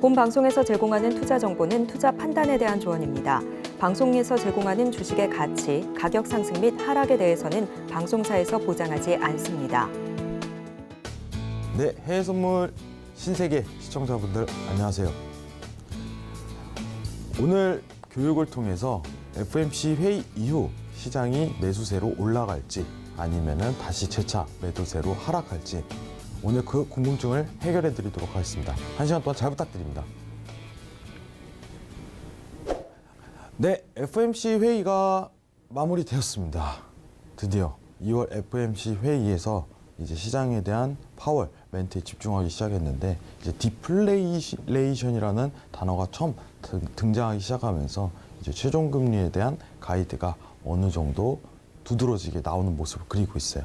본 방송에서 제공하는 투자 정보는 투자 판단에 대한 조언입니다. 방송에서 제공하는 주식의 가치, 가격 상승 및 하락에 대해서는 방송사에서 보장하지 않습니다. 네, 해외 선물 신세계 시청자분들 안녕하세요. 오늘 교육을 통해서 FOMC 회의 이후 시장이 매수세로 올라갈지 아니면은 다시 재차 매도세로 하락할지 오늘 그 궁금증을 해결해 드리도록 하겠습니다. 1시간 동안 잘 부탁드립니다. 네, FOMC 회의가 마무리되었습니다. 드디어 2월 FOMC 회의에서 이제 시장에 대한 파월 멘트에 집중하기 시작했는데 이제 디플레이션이라는 단어가 처음 등장하기 시작하면서 이제 최종 금리에 대한 가이드가 어느 정도 두드러지게 나오는 모습을 그리고 있어요.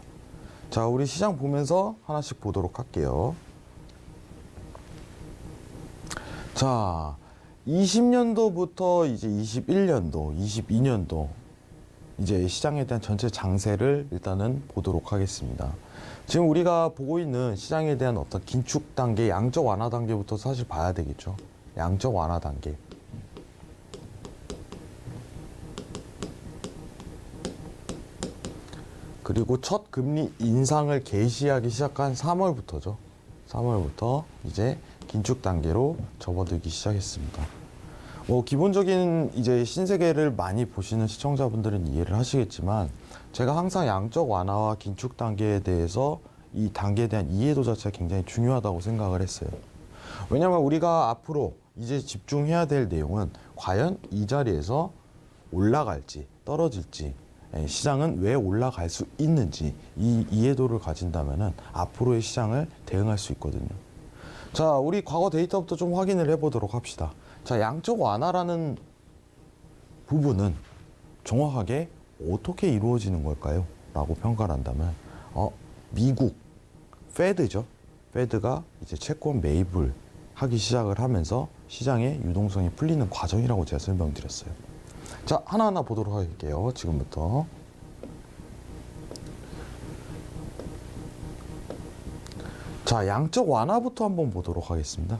자, 우리 시장 보면서 하나씩 보도록 할게요. 자, 20년도부터 이제 21년도, 22년도 이제 시장에 대한 전체 장세를 일단은 보도록 하겠습니다. 지금 우리가 보고 있는 시장에 대한 어떤 긴축 단계, 양적 완화 단계부터 사실 봐야 되겠죠. 양적 완화 단계. 그리고 첫 금리 인상을 개시하기 시작한 3월부터죠. 3월부터 이제 긴축 단계로 접어들기 시작했습니다. 기본적인 이제 신세계를 많이 보시는 시청자분들은 이해를 하시겠지만 제가 항상 양적 완화와 긴축 단계에 대해서 이 단계에 대한 이해도 자체가 굉장히 중요하다고 생각을 했어요. 왜냐하면 우리가 앞으로 이제 집중해야 될 내용은 과연 이 자리에서 올라갈지 떨어질지 시장은 왜 올라갈 수 있는지 이 이해도를 가진다면은 앞으로의 시장을 대응할 수 있거든요. 자, 우리 과거 데이터부터 좀 확인을 해보도록 합시다. 자, 양적 완화라는 부분은 정확하게 어떻게 이루어지는 걸까요? 라고 평가를 한다면 미국 페드죠. 페드가 이제 채권 매입을 하기 시작을 하면서 시장의 유동성이 풀리는 과정이라고 제가 설명드렸어요. 자, 하나하나 보도록 할게요. 지금부터. 자, 양적 완화부터 한번 보도록 하겠습니다.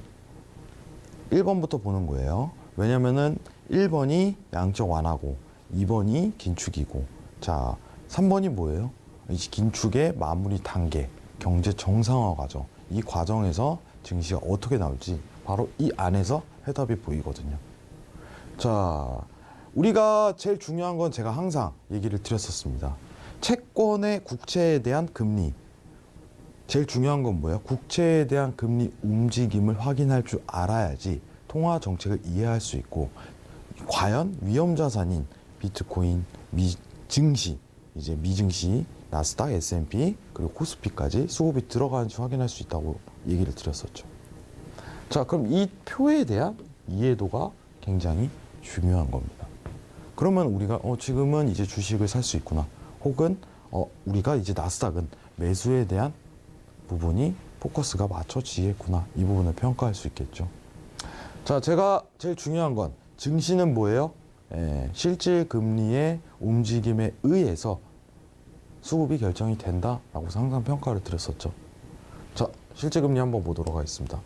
1번부터 보는 거예요. 왜냐면은 1번이 양적 완화고 2번이 긴축이고 자, 3번이 뭐예요? 이 긴축의 마무리 단계, 경제 정상화 과정. 이 과정에서 증시가 어떻게 나올지 바로 이 안에서 해답이 보이거든요. 자, 우리가 제일 중요한 건 제가 항상 얘기를 드렸었습니다. 채권의 국채에 대한 금리. 제일 중요한 건 뭐예요? 국채에 대한 금리 움직임을 확인할 줄 알아야지 통화 정책을 이해할 수 있고 과연 위험 자산인 비트코인, 증시, 이제 미증시, 나스닥, S&P 그리고 코스피까지 수급이 들어가는지 확인할 수 있다고 얘기를 드렸었죠. 자, 그럼 이 표에 대한 이해도가 굉장히 중요한 겁니다. 그러면 우리가 지금은 이제 주식을 살 수 있구나. 혹은 우리가 이제 나스닥은 매수에 대한 부분이 포커스가 맞춰지겠구나. 이 부분을 평가할 수 있겠죠. 자, 제가 제일 중요한 건 증시는 뭐예요? 실질 금리의 움직임에 의해서 수급이 결정이 된다라고 항상 평가를 드렸었죠. 자, 실질 금리 한번 보도록 하겠습니다.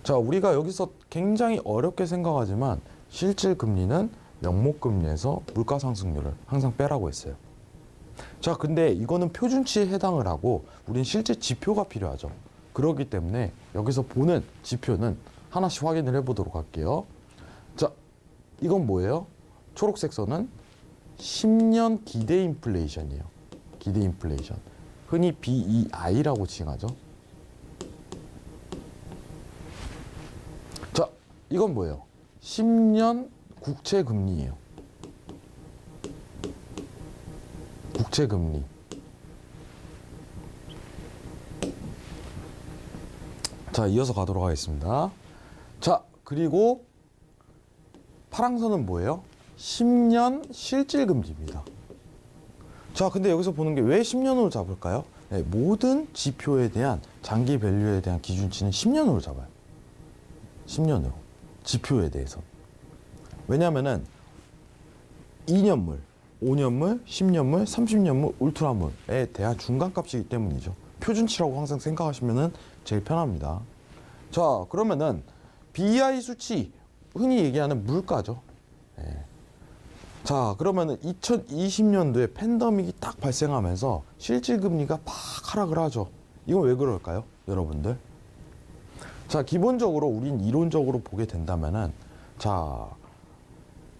자, 우리가 여기서 굉장히 어렵게 생각하지만 실질 금리는 명목 금리에서 물가 상승률을 항상 빼라고 했어요. 자, 근데 이거는 표준치에 해당을 하고 우린 실제 지표가 필요하죠. 그렇기 때문에 여기서 보는 지표는 하나씩 확인을 해보도록 할게요. 자, 이건 뭐예요? 초록색 선은 10년 기대 인플레이션이에요. 기대 인플레이션. 흔히 BEI라고 칭하죠. 자, 이건 뭐예요? 10년 국채 금리예요. 국채 금리. 자, 이어서 가도록 하겠습니다. 자, 그리고 파랑선은 뭐예요? 10년 실질 금리입니다. 자, 근데 여기서 보는 게 왜 10년으로 잡을까요? 네, 모든 지표에 대한 장기 밸류에 대한 기준치는 10년으로 잡아요. 10년으로. 지표에 대해서. 왜냐면은 2년물, 5년물, 10년물, 30년물, 울트라물에 대한 중간값이기 때문이죠. 표준치라고 항상 생각하시면은 제일 편합니다. 자, 그러면은 BI 수치, 흔히 얘기하는 물가죠. 예. 자, 그러면은 2020년도에 팬데믹이 딱 발생하면서 실질금리가 팍 하락을 하죠. 이건 왜 그럴까요, 여러분들? 자, 기본적으로 우린 이론적으로 보게 된다면은, 자,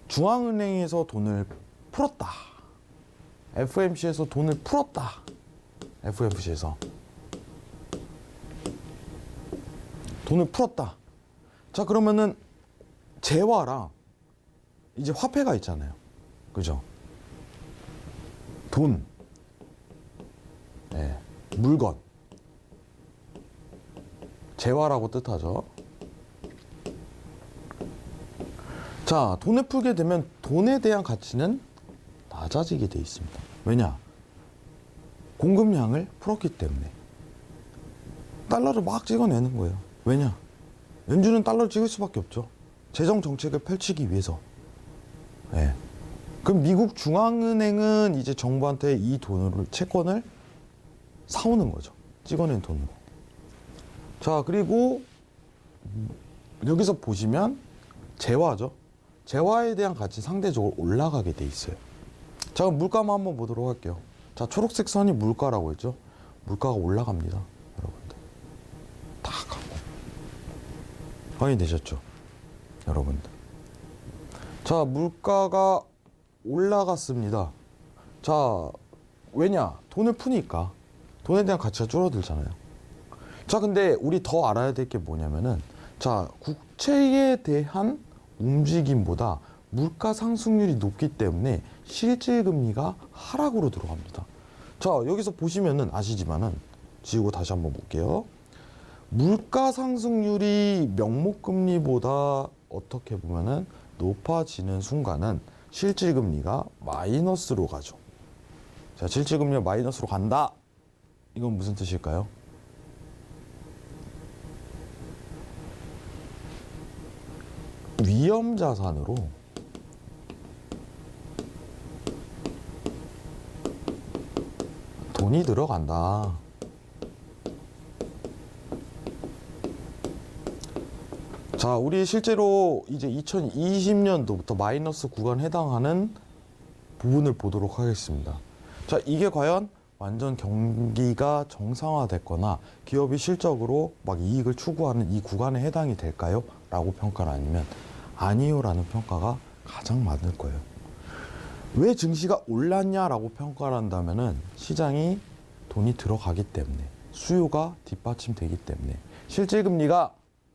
중앙은행에서 돈을 풀었다. FMC에서 돈을 풀었다. FMC에서 돈을 풀었다. 자, 그러면은 재화랑 이제 화폐가 있잖아요. 그죠? 돈, 네, 물건, 재화라고 뜻하죠. 자, 돈을 풀게 되면 돈에 대한 가치는 낮아지게 돼 있습니다. 왜냐? 공급량을 풀었기 때문에. 달러를 막 찍어내는 거예요. 왜냐? 연준은 달러를 찍을 수밖에 없죠. 재정 정책을 펼치기 위해서. 네. 그럼 미국 중앙은행은 이제 정부한테 이 돈으로 채권을 사오는 거죠. 찍어낸 돈으로. 자, 그리고 여기서 보시면 재화죠. 재화에 대한 가치 상대적으로 올라가게 돼 있어요. 자, 그럼 물가만 한번 보도록 할게요. 자, 초록색 선이 물가라고 했죠. 물가가 올라갑니다, 여러분들. 다 가고. 확인되셨죠, 여러분들? 자, 물가가 올라갔습니다. 자, 왜냐? 돈을 푸니까 돈에 대한 가치가 줄어들잖아요. 자, 근데 우리 더 알아야 될 게 뭐냐면은, 자, 국채에 대한 움직임보다 물가 상승률이 높기 때문에 실질금리가 하락으로 들어갑니다. 자, 여기서 보시면은 아시지만은, 지우고 다시 한번 볼게요. 물가 상승률이 명목금리보다 어떻게 보면은 높아지는 순간은 실질금리가 마이너스로 가죠. 자, 실질금리가 마이너스로 간다. 이건 무슨 뜻일까요? 위험자산으로 돈이 들어간다. 자, 우리 실제로 이제 2020년도부터 마이너스 구간에 해당하는 부분을 보도록 하겠습니다. 자, 이게 과연 완전 경기가 정상화됐거나 기업이 실적으로 막 이익을 추구하는 이 구간에 해당이 될까요? 라고 평가를 아니면 아니요 라는 평가가 가장 많을 거예요. 왜 증시가 올랐냐라고 평가를 한다면은 시장이 돈이 들어가기 때문에, 수요가 뒷받침되기 때문에, 실질금리가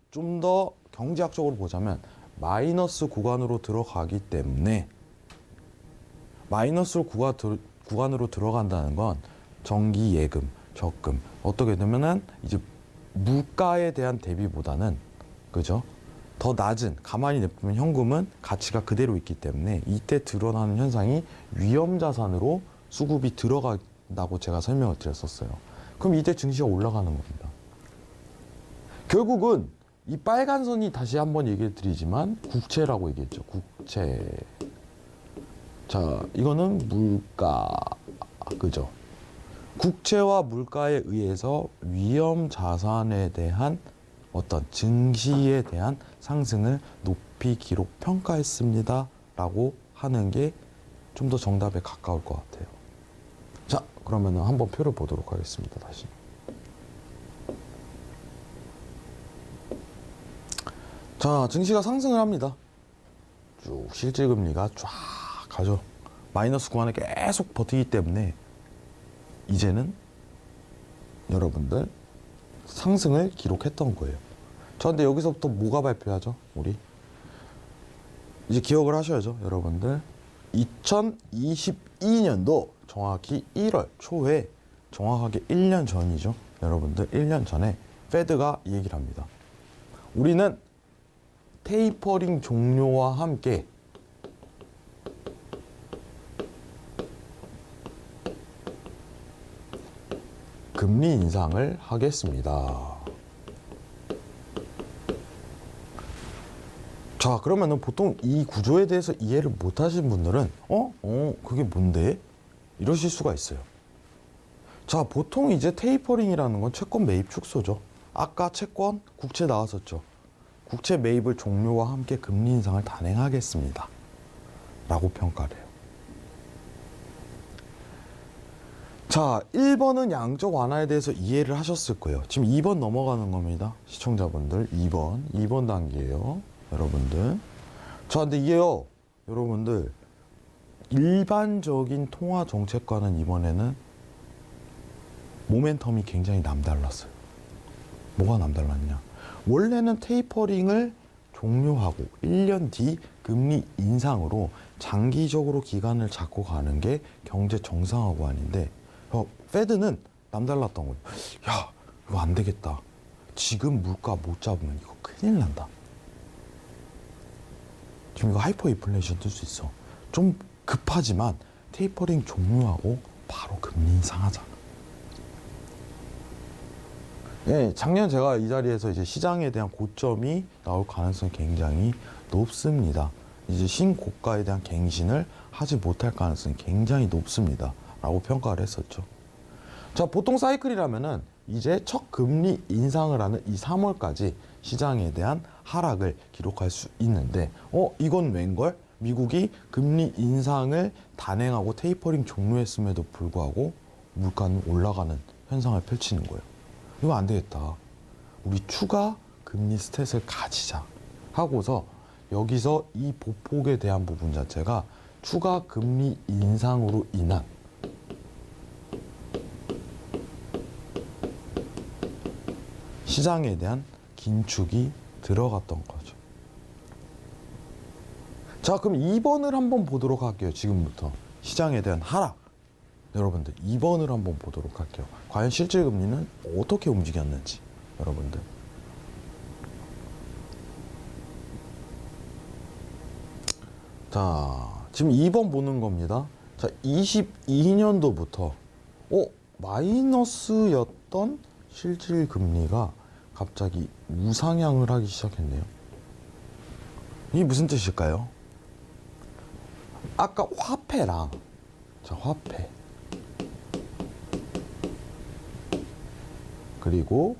좀 더 경제학적으로 보자면 마이너스 구간으로 들어가기 때문에, 마이너스 구간으로 들어간다는 건 정기 예금, 적금, 어떻게 되면은 이제 물가에 대한 대비보다는, 그죠? 더 낮은, 가만히 냅두면 현금은 가치가 그대로 있기 때문에 이때 드러나는 현상이 위험자산으로 수급이 들어간다고 제가 설명을 드렸었어요. 그럼 이때 증시가 올라가는 겁니다. 결국은 이 빨간 선이, 다시 한번 얘기해 드리지만, 국채라고 얘기했죠. 국채. 자, 이거는 물가, 그죠? 국채와 물가에 의해서 위험 자산에 대한 어떤 증시에 대한 상승을 높이 기록 평가했습니다 라고 하는 게 좀 더 정답에 가까울 것 같아요. 자, 그러면 한번 표를 보도록 하겠습니다. 다시. 자, 증시가 상승을 합니다. 쭉 실질금리가 쫙 가죠. 마이너스 구간에 계속 버티기 때문에 이제는 여러분들 상승을 기록했던 거예요. 자, 근데 여기서부터 뭐가 발표하죠? 우리 이제 기억을 하셔야죠, 여러분들. 2022년도 정확히 1월 초에, 정확하게 1년 전이죠, 여러분들. 1년 전에 페드가 이 얘기를 합니다. 우리는 테이퍼링 종료와 함께 금리 인상을 하겠습니다. 자, 그러면은 보통 이 구조에 대해서 이해를 못 하신 분들은 그게 뭔데? 이러실 수가 있어요. 자, 보통 이제 테이퍼링이라는 건 채권 매입 축소죠. 아까 채권, 국채 나왔었죠. 국채 매입을 종료와 함께 금리 인상을 단행하겠습니다. 라고 평가를 해요. 자, 1번은 양적 완화에 대해서 이해를 하셨을 거예요. 지금 2번 넘어가는 겁니다. 시청자분들 2번 단계예요. 여러분들. 자, 근데 이게요. 여러분들 일반적인 통화 정책과는 이번에는 모멘텀이 굉장히 남달랐어요. 뭐가 남달랐냐? 원래는 테이퍼링을 종료하고 1년 뒤 금리 인상으로 장기적으로 기간을 잡고 가는 게 경제 정상화관인데 페드는 남달랐던 거예요. 야, 이거 안 되겠다. 지금 물가 못 잡으면 이거 큰일 난다. 지금 이거 하이퍼 인플레이션 뜰 수 있어. 좀 급하지만 테이퍼링 종료하고 바로 금리 인상하자. 예, 작년 제가 이 자리에서 이제 시장에 대한 고점이 나올 가능성이 굉장히 높습니다. 이제 신고가에 대한 갱신을 하지 못할 가능성이 굉장히 높습니다. 라고 평가를 했었죠. 자, 보통 사이클이라면은 이제 첫 금리 인상을 하는 이 3월까지 시장에 대한 하락을 기록할 수 있는데, 이건 웬걸? 미국이 금리 인상을 단행하고 테이퍼링 종료했음에도 불구하고 물가는 올라가는 현상을 펼치는 거예요. 이거 안 되겠다. 우리 추가 금리 스탯을 가지자 하고서 여기서 이 보폭에 대한 부분 자체가 추가 금리 인상으로 인한 시장에 대한 긴축이 들어갔던 거죠. 자, 그럼 2번을 한번 보도록 할게요. 지금부터 시장에 대한 하락. 여러분들 2번을 한번 보도록 할게요. 과연 실질금리는 어떻게 움직였는지 여러분들. 자, 지금 2번 보는 겁니다. 자, 22년도부터 마이너스였던 실질금리가 갑자기 우상향을 하기 시작했네요. 이게 무슨 뜻일까요? 아까 화폐랑, 자, 화폐. 그리고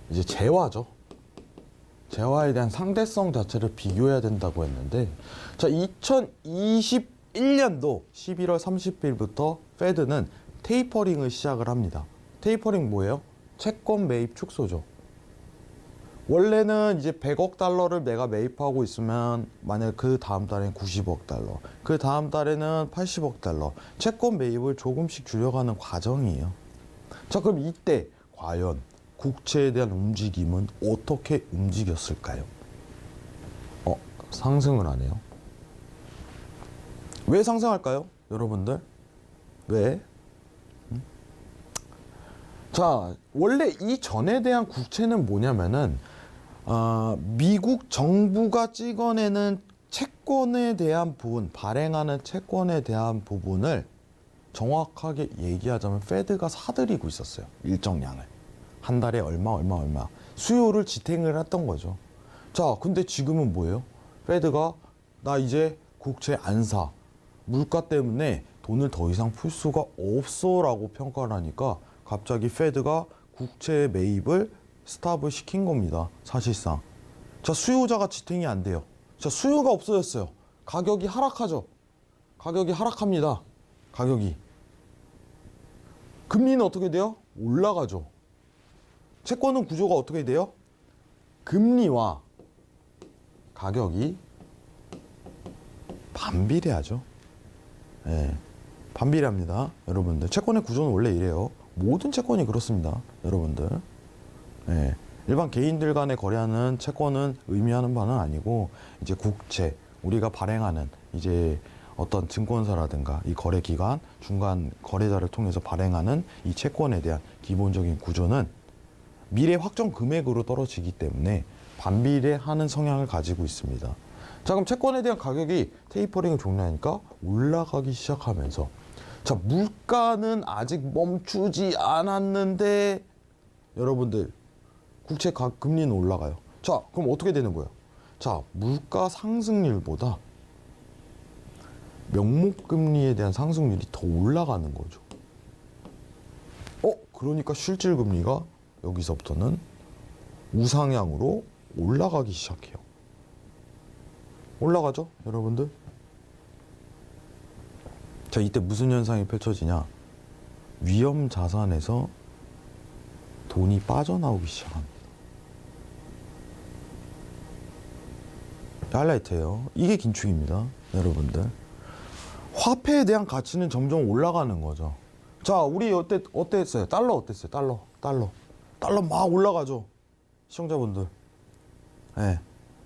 이제 재화죠. 재화에 대한 상대성 자체를 비교해야 된다고 했는데, 자, 2021년도 11월 30일부터 페드는 테이퍼링을 시작을 합니다. 테이퍼링 뭐예요? 채권 매입 축소죠. 원래는 이제 100억 달러를 내가 매입하고 있으면 만약 그 다음 달엔 90억 달러, 그 다음 달에는 80억 달러, 채권 매입을 조금씩 줄여가는 과정이에요. 자, 그럼 이때 과연 국채에 대한 움직임은 어떻게 움직였을까요? 상승을 하네요. 왜 상승할까요? 여러분들? 왜? 자, 원래 이 전에 대한 국채는 뭐냐면은 미국 정부가 찍어내는 채권에 대한 부분, 발행하는 채권에 대한 부분을 정확하게 얘기하자면 페드가 사들이고 있었어요. 일정량을. 한 달에 얼마. 수요를 지탱을 했던 거죠. 자, 근데 지금은 뭐예요? 페드가 나 이제 국채 안 사. 물가 때문에 돈을 더 이상 풀 수가 없어 라고 평가를 하니까 갑자기 페드가 국채 매입을 스탑을 시킨 겁니다. 사실상. 자, 수요자가 지탱이 안 돼요. 자, 수요가 없어졌어요. 가격이 하락하죠. 가격이 하락합니다. 가격이. 금리는 어떻게 돼요? 올라가죠. 채권은 구조가 어떻게 돼요? 금리와 가격이 반비례하죠. 네, 반비례합니다. 여러분들. 채권의 구조는 원래 이래요. 모든 채권이 그렇습니다. 여러분들. 네, 일반 개인들 간에 거래하는 채권은 의미하는 바는 아니고 이제 국채, 우리가 발행하는 이제 어떤 증권사라든가 이 거래기관, 중간 거래자를 통해서 발행하는 이 채권에 대한 기본적인 구조는 미래 확정 금액으로 떨어지기 때문에 반비례하는 성향을 가지고 있습니다. 자, 그럼 채권에 대한 가격이 테이퍼링을 종료하니까 올라가기 시작하면서, 자, 물가는 아직 멈추지 않았는데 여러분들 국채 금리는 올라가요. 자, 그럼 어떻게 되는 거예요? 자, 물가 상승률보다 명목금리에 대한 상승률이 더 올라가는 거죠. 그러니까 실질금리가 여기서부터는 우상향으로 올라가기 시작해요. 올라가죠, 여러분들? 자, 이때 무슨 현상이 펼쳐지냐? 위험 자산에서 돈이 빠져나오기 시작합니다. 하이라이트예요. 이게 긴축입니다, 여러분들. 화폐에 대한 가치는 점점 올라가는 거죠. 자, 우리 어땠어요? 달러 어땠어요? 달러 막 올라가죠, 시청자분들. 네,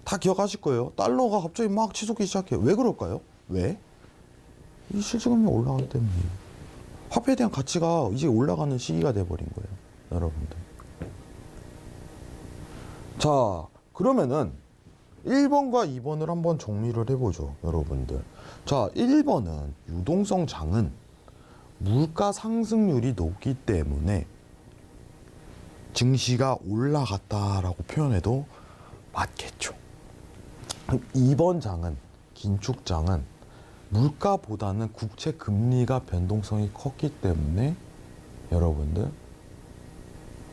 다 기억하실 거예요. 달러가 갑자기 막 치솟기 시작해요. 왜 그럴까요? 왜? 이 실질금리 올라가기 때문이에요. 화폐에 대한 가치가 이제 올라가는 시기가 돼버린 거예요, 여러분들. 자, 그러면은 1번과 2번을 한번 정리를 해보죠, 여러분들. 자, 1번은 유동성 장은 물가 상승률이 높기 때문에 증시가 올라갔다라고 표현해도 맞겠죠. 2번 장은, 긴축장은 물가보다는 국채 금리가 변동성이 컸기 때문에 여러분들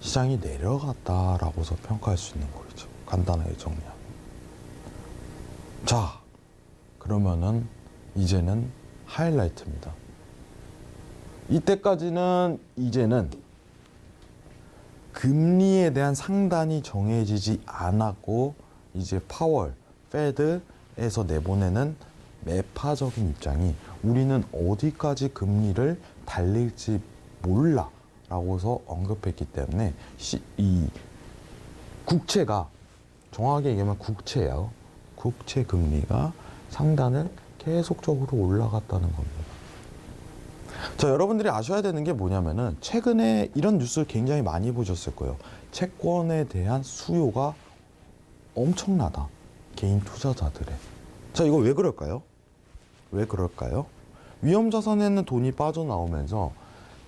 시장이 내려갔다라고서 평가할 수 있는 거죠. 간단하게 정리하면. 자, 그러면은 이제는 하이라이트입니다. 이때까지는 이제는 금리에 대한 상단이 정해지지 않았고 이제 파월, 페드에서 내보내는 매파적인 입장이 우리는 어디까지 금리를 달릴지 몰라 라고서 언급했기 때문에 이 국채가, 정확하게 얘기하면 국채예요. 국채 금리가 상단을 계속적으로 올라갔다는 겁니다. 자, 여러분들이 아셔야 되는 게 뭐냐면은 최근에 이런 뉴스를 굉장히 많이 보셨을 거예요. 채권에 대한 수요가 엄청나다, 개인 투자자들의. 자, 이거 왜 그럴까요? 왜 그럴까요? 위험자산에는 돈이 빠져나오면서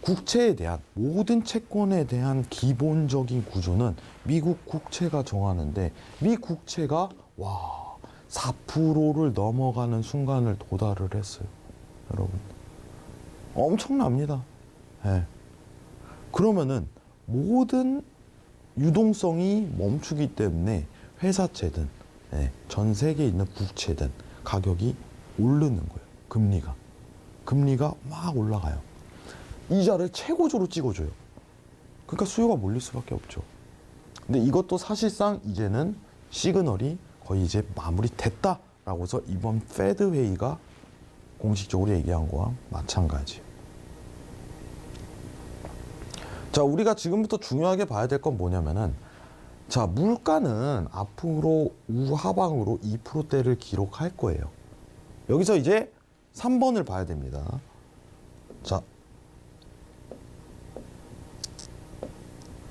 국채에 대한, 모든 채권에 대한 기본적인 구조는 미국 국채가 정하는데, 미 국채가 4%를 넘어가는 순간을 도달을 했어요, 여러분. 엄청납니다. 네. 그러면은 모든 유동성이 멈추기 때문에 회사채든 전 세계에 있는 국채든 가격이 오르는 거예요. 금리가 막 올라가요. 이자를 최고조로 찍어줘요. 그러니까 수요가 몰릴 수밖에 없죠. 근데 이것도 사실상 이제는 시그널이 거의 이제 마무리됐다라고서 이번 페드 회의가 공식적으로 얘기한 거와 마찬가지예요. 자, 우리가 지금부터 중요하게 봐야 될 건 뭐냐면은, 자, 물가는 앞으로 우하방으로 2%대를 기록할 거예요. 여기서 이제 3번을 봐야 됩니다. 자,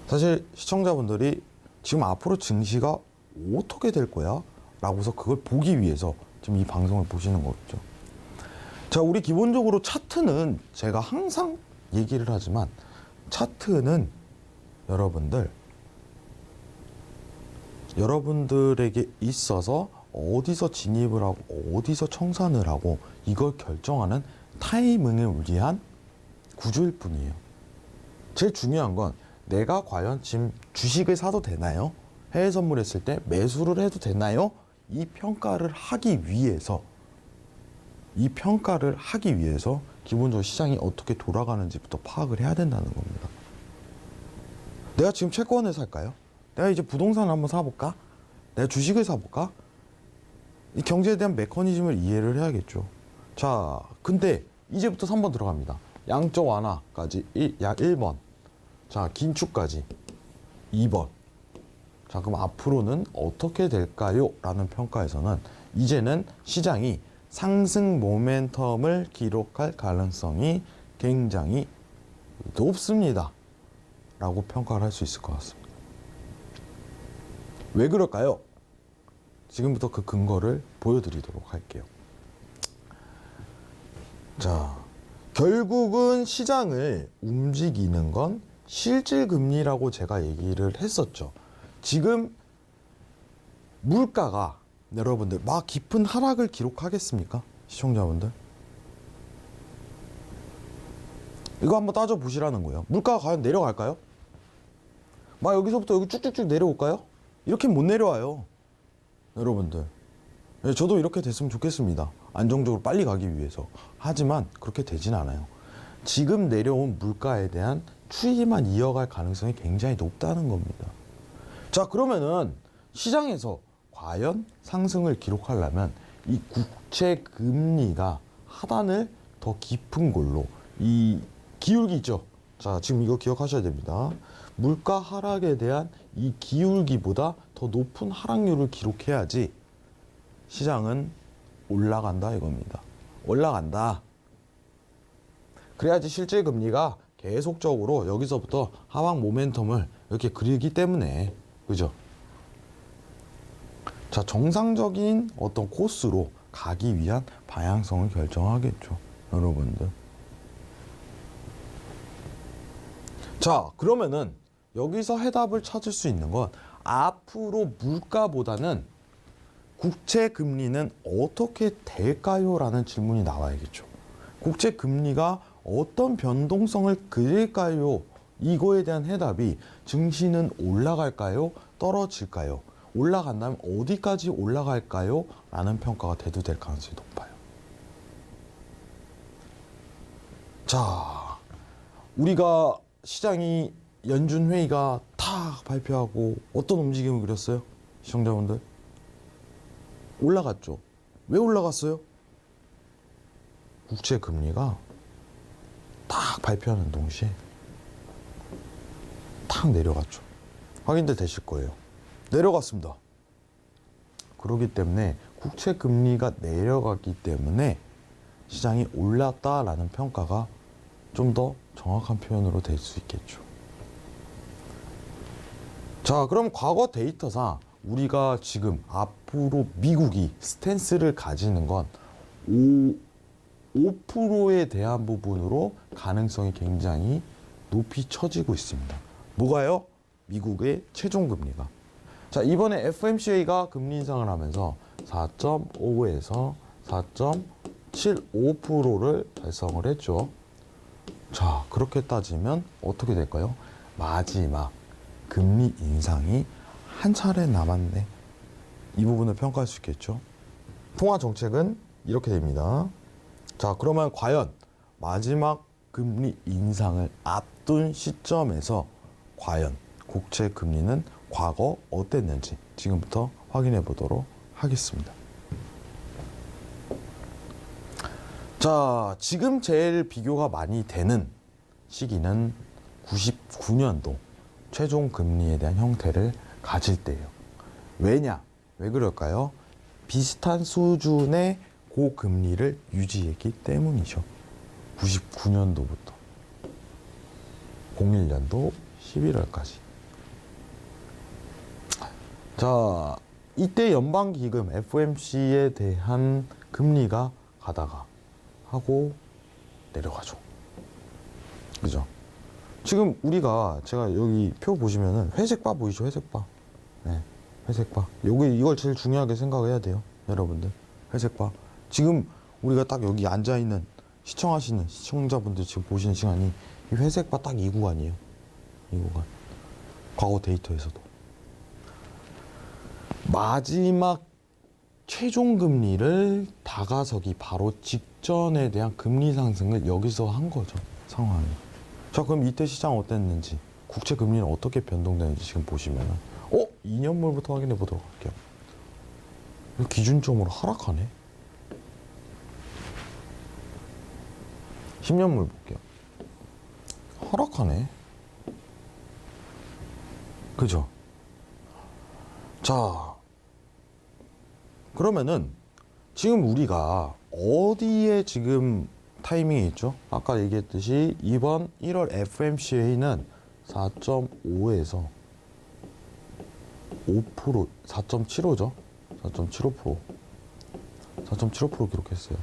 사실 시청자분들이 지금 앞으로 증시가 어떻게 될 거야? 라고서 그걸 보기 위해서 지금 이 방송을 보시는 거겠죠. 자, 우리 기본적으로 차트는 제가 항상 얘기를 하지만, 차트는 여러분들에게 있어서 어디서 진입을 하고 어디서 청산을 하고 이걸 결정하는 타이밍을 위한 구조일 뿐이에요. 제일 중요한 건 내가 과연 지금 주식을 사도 되나요? 해외 선물했을 때 매수를 해도 되나요? 이 평가를 하기 위해서 기본적으로 시장이 어떻게 돌아가는지부터 파악을 해야 된다는 겁니다. 내가 지금 채권을 살까요? 내가 이제 부동산을 한번 사볼까? 내가 주식을 사볼까? 이 경제에 대한 메커니즘을 이해를 해야겠죠. 자, 근데 이제부터 3번 들어갑니다. 양적 완화까지 1번. 자, 긴축까지 2번. 자, 그럼 앞으로는 어떻게 될까요? 라는 평가에서는 이제는 시장이 상승 모멘텀을 기록할 가능성이 굉장히 높습니다. 라고 평가를 할 수 있을 것 같습니다. 왜 그럴까요? 지금부터 그 근거를 보여드리도록 할게요. 자, 결국은 시장을 움직이는 건 실질금리라고 제가 얘기를 했었죠. 지금 물가가 여러분들 막 깊은 하락을 기록하겠습니까? 시청자분들? 이거 한번 따져보시라는 거예요. 물가가 과연 내려갈까요? 막 여기서부터 여기 쭉쭉쭉 내려올까요? 이렇게 못 내려와요. 여러분들. 예, 저도 이렇게 됐으면 좋겠습니다. 안정적으로 빨리 가기 위해서. 하지만 그렇게 되진 않아요. 지금 내려온 물가에 대한 추이만 이어갈 가능성이 굉장히 높다는 겁니다. 자, 그러면은 시장에서 과연 상승을 기록하려면 이 국채 금리가 하단을 더 깊은 걸로 이 기울기 있죠. 자, 지금 이거 기억하셔야 됩니다. 물가 하락에 대한 이 기울기보다 더 높은 하락률을 기록해야지 시장은 올라간다 이겁니다. 올라간다. 그래야지 실질 금리가 계속적으로 여기서부터 하락 모멘텀을 이렇게 그리기 때문에, 그죠? 자, 정상적인 어떤 코스로 가기 위한 방향성을 결정하겠죠, 여러분들. 자, 그러면은 여기서 해답을 찾을 수 있는 건 앞으로 물가보다는 국채 금리는 어떻게 될까요? 라는 질문이 나와야겠죠. 국채 금리가 어떤 변동성을 그릴까요? 이거에 대한 해답이 증시는 올라갈까요? 떨어질까요? 올라간다면 어디까지 올라갈까요? 라는 평가가 대두될 가능성이 높아요. 자, 우리가 시장이 연준 회의가 탁 발표하고 어떤 움직임을 그렸어요? 시청자분들? 올라갔죠. 왜 올라갔어요? 국채 금리가 딱 발표하는 동시에 탁 내려갔죠. 확인들 되실 거예요. 내려갔습니다. 그렇기 때문에 국채 금리가 내려갔기 때문에 시장이 올랐다라는 평가가 좀 더 정확한 표현으로 될 수 있겠죠. 자, 그럼 과거 데이터상 우리가 지금 앞으로 미국이 스탠스를 가지는 건 5%에 대한 부분으로 가능성이 굉장히 높이 처지고 있습니다. 뭐가요? 미국의 최종금리가. 자, 이번에 FOMC가 금리 인상을 하면서 4.5에서 4.75%를 달성을 했죠. 자, 그렇게 따지면 어떻게 될까요? 마지막 금리 인상이 한 차례 남았네. 이 부분을 평가할 수 있겠죠. 통화 정책은 이렇게 됩니다. 자, 그러면 과연 마지막 금리 인상을 앞둔 시점에서 과연 국채 금리는 과거 어땠는지 지금부터 확인해 보도록 하겠습니다. 자, 지금 제일 비교가 많이 되는 시기는 99년도 최종 금리에 대한 형태를 가질 때예요. 왜냐? 왜 그럴까요? 비슷한 수준의 고금리를 유지했기 때문이죠. 99년도부터 01년도 11월까지. 자, 이때 연방기금 FOMC에 대한 금리가 가다가 하고 내려가죠. 그죠? 지금 우리가 제가 여기 표 보시면은 회색 바 보이죠? 회색 바. 네, 회색 바. 이걸 제일 중요하게 생각해야 돼요, 여러분들. 회색 바. 지금 우리가 딱 여기 앉아 있는 시청하시는 시청자분들 지금 보시는 시간이 이 회색 바 딱 이 구간이에요. 이 구간. 과거 데이터에서도. 마지막 최종 금리를 다가서기 바로 직전에 대한 금리 상승을 여기서 한 거죠, 상황이. 자, 그럼 이때 시장 어땠는지, 국채 금리는 어떻게 변동되는지 지금 보시면은 2년물부터 확인해 보도록 할게요. 기준점으로 하락하네. 10년물 볼게요. 하락하네. 그죠? 자, 그러면은 지금 우리가 어디에 지금 타이밍이 있죠? 아까 얘기했듯이 이번 1월 FOMC 회의는 4.5에서 5%, 4.75죠? 4.75%. 4.75% 기록했어요.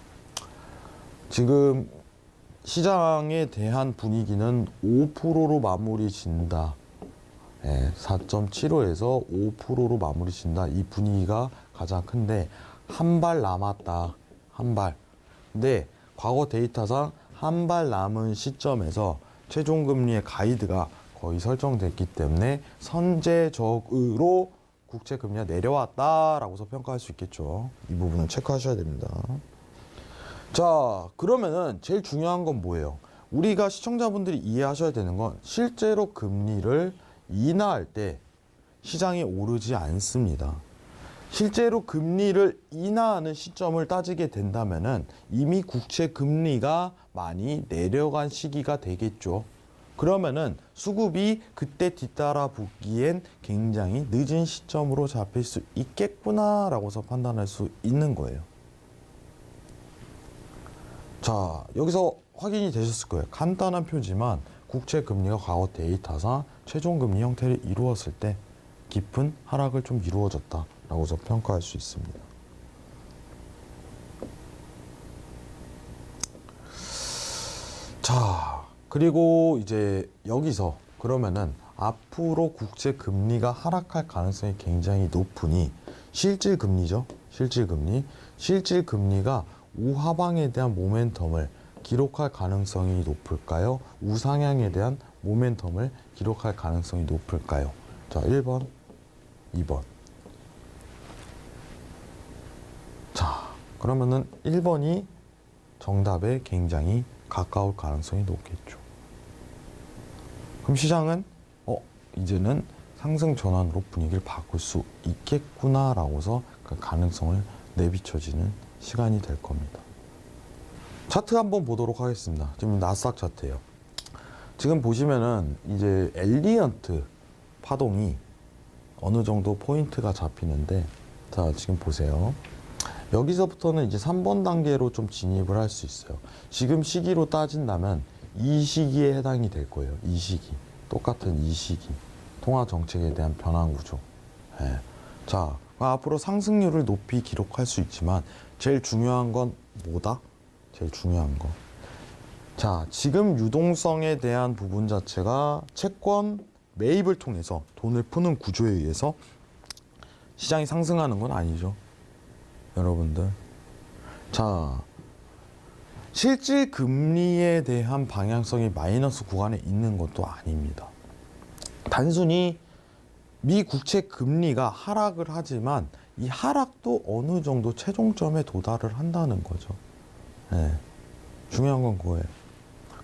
지금 시장에 대한 분위기는 5%로 마무리 진다. 4.75에서 5%로 마무리 진다. 이 분위기가 가장 큰데 한 발 남았다. 한 발. 근데 과거 데이터상 한 발 남은 시점에서 최종금리의 가이드가 거의 설정됐기 때문에 선제적으로 국채 금리가 내려왔다라고서 평가할 수 있겠죠. 이 부분은 체크하셔야 됩니다. 자, 그러면은 제일 중요한 건 뭐예요? 우리가 시청자분들이 이해하셔야 되는 건 실제로 금리를 인하할 때 시장이 오르지 않습니다. 실제로 금리를 인하하는 시점을 따지게 된다면은 이미 국채 금리가 많이 내려간 시기가 되겠죠. 그러면은 수급이 그때 뒤따라 보기엔 굉장히 늦은 시점으로 잡힐 수 있겠구나라고서 판단할 수 있는 거예요. 자, 여기서 확인이 되셨을 거예요. 간단한 표지만 국채 금리가 과거 데이터상 최종 금리 형태를 이루었을 때 깊은 하락을 좀 이루어졌다라고서 평가할 수 있습니다. 자, 그리고 이제 여기서 그러면은 앞으로 국채 금리가 하락할 가능성이 굉장히 높으니 실질 금리죠. 실질 금리가 우하방에 대한 모멘텀을 기록할 가능성이 높을까요? 우상향에 대한 모멘텀을 기록할 가능성이 높을까요? 자, 1번, 2번. 자, 그러면은 1번이 정답에 굉장히 가까울 가능성이 높겠죠. 그럼 시장은 이제는 상승 전환으로 분위기를 바꿀 수 있겠구나라고서 그 가능성을 내비쳐지는 시간이 될 겁니다. 차트 한번 보도록 하겠습니다. 지금 나스닥 차트예요. 지금 보시면은 이제 엘리언트 파동이 어느 정도 포인트가 잡히는데, 자, 지금 보세요. 여기서부터는 이제 3번 단계로 좀 진입을 할 수 있어요. 지금 시기로 따진다면 이 시기에 해당이 될 거예요. 이 시기. 똑같은 이 시기. 통화 정책에 대한 변화 구조. 예. 자, 앞으로 상승률을 높이 기록할 수 있지만 제일 중요한 건 뭐다? 제일 중요한 거. 자, 지금 유동성에 대한 부분 자체가 채권 매입을 통해서 돈을 푸는 구조에 의해서 시장이 상승하는 건 아니죠. 여러분들. 자, 실질 금리에 대한 방향성이 마이너스 구간에 있는 것도 아닙니다. 단순히 미 국채 금리가 하락을 하지만 이 하락도 어느 정도 최종점에 도달을 한다는 거죠. 네. 중요한 건 그거예요.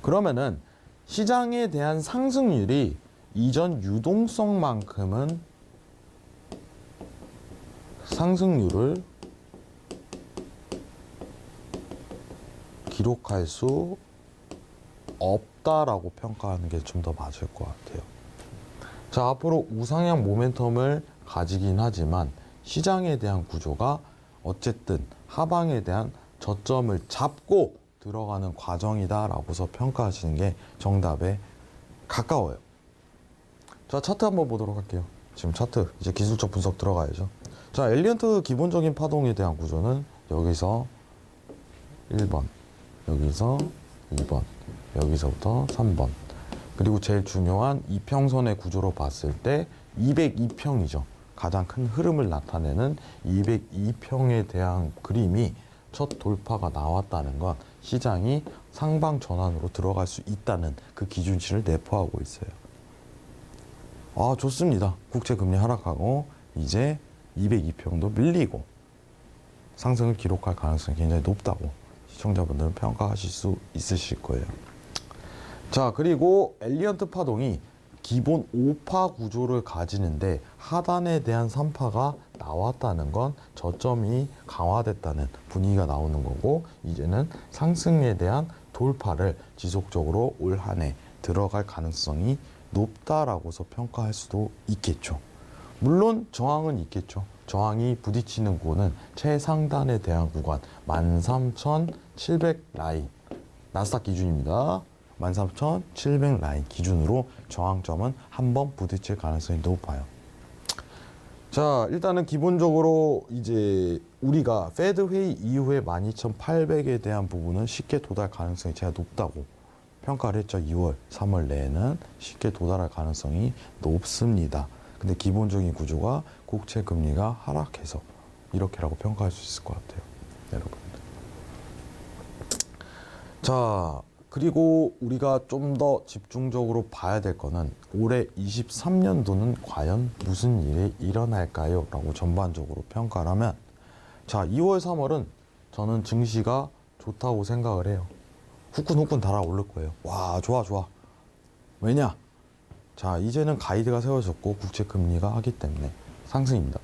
그러면은 시장에 대한 상승률이 이전 유동성만큼은 상승률을 기록할 수 없다라고 평가하는 게 좀 더 맞을 것 같아요. 자, 앞으로 우상향 모멘텀을 가지긴 하지만 시장에 대한 구조가 어쨌든 하방에 대한 저점을 잡고 들어가는 과정이다라고서 평가하시는 게 정답에 가까워요. 자, 차트 한번 보도록 할게요. 지금 차트 이제 기술적 분석 들어가야죠. 자, 엘리언트 기본적인 파동에 대한 구조는 여기서 1번, 여기서 2번, 여기서부터 3번. 그리고 제일 중요한 이평선의 구조로 봤을 때 202평이죠. 가장 큰 흐름을 나타내는 202평에 대한 그림이 첫 돌파가 나왔다는 건 시장이 상방 전환으로 들어갈 수 있다는 그 기준치를 내포하고 있어요. 아, 좋습니다. 국채 금리 하락하고 이제 202평도 밀리고 상승을 기록할 가능성이 굉장히 높다고 시청자분들은 평가하실 수 있으실 거예요. 자, 그리고 엘리언트 파동이 기본 5파 구조를 가지는데 하단에 대한 3파가 나왔다는 건 저점이 강화됐다는 분위기가 나오는 거고, 이제는 상승에 대한 돌파를 지속적으로 올 한 해 들어갈 가능성이 높다라고서 평가할 수도 있겠죠. 물론 저항은 있겠죠. 저항이 부딪히는 구간은 최상단에 대한 구간 13,700 라인, 나스닥 기준입니다. 13,700 라인 기준으로 저항점은 한번 부딪힐 가능성이 높아요. 자, 일단은 기본적으로 이제 우리가 페드 회의 이후에 12,800에 대한 부분은 쉽게 도달 가능성이 제가 높다고 평가를 했죠. 2월, 3월 내에는 쉽게 도달할 가능성이 높습니다. 근데 기본적인 구조가 국채 금리가 하락해서 이렇게라고 평가할 수 있을 것 같아요, 여러분들. 자, 그리고 우리가 좀 더 집중적으로 봐야 될 거는 올해 23년도는 과연 무슨 일이 일어날까요? 라고 전반적으로 평가를 하면, 자, 2월, 3월은 저는 증시가 좋다고 생각을 해요. 후끈후끈 달아오를 거예요. 와, 좋아, 좋아. 왜냐? 자, 이제는 가이드가 세워졌고 국채 금리가 하기 때문에 상승입니다.